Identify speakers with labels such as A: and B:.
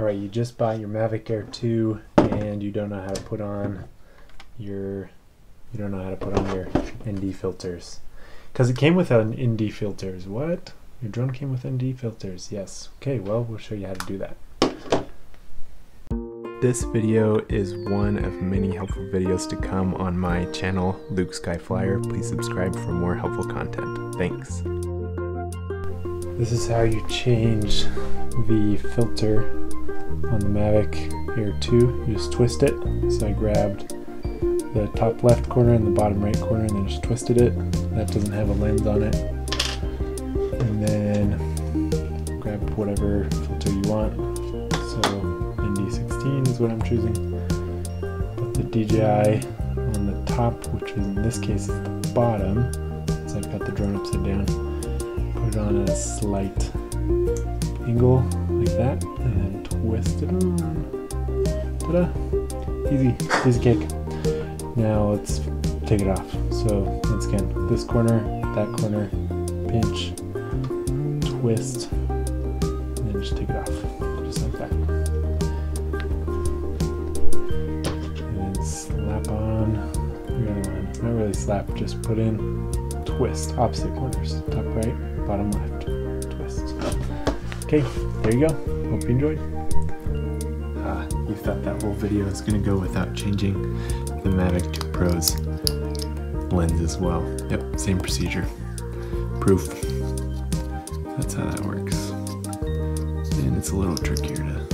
A: Alright, you just bought your Mavic Air 2 and you don't know how to put on your ND filters. Because it came with an ND filters. What? Your drone came with ND filters. Yes. Okay, well, we'll show you how to do that. This video is one of many helpful videos to come on my channel, Luke Skyflyer. Please subscribe for more helpful content. Thanks. This is how you change the filter on the Mavic Air 2. You just twist it. So I grabbed the top left corner and the bottom right corner and then just twisted it. That doesn't have a lens on it. And then grab whatever filter you want. So ND16 is what I'm choosing. Put the DJI on the top, which in this case is the bottom. So I've got the drone upside down. Put it on at a slight angle like that and then twist it on. Ta-da! Easy, piece of cake. Now let's take it off. So once again, this corner, that corner, pinch, twist, and then just take it off, just like that. And then slap on the other one. Not really slap, just put in, twist, opposite corners, top right, bottom left, twist. Okay, there you go. Hope you enjoyed. You thought that whole video was going to go without changing the Mavic 2 Pro's lens as well. Yep, same procedure. Proof. That's how that works. And it's a little trickier to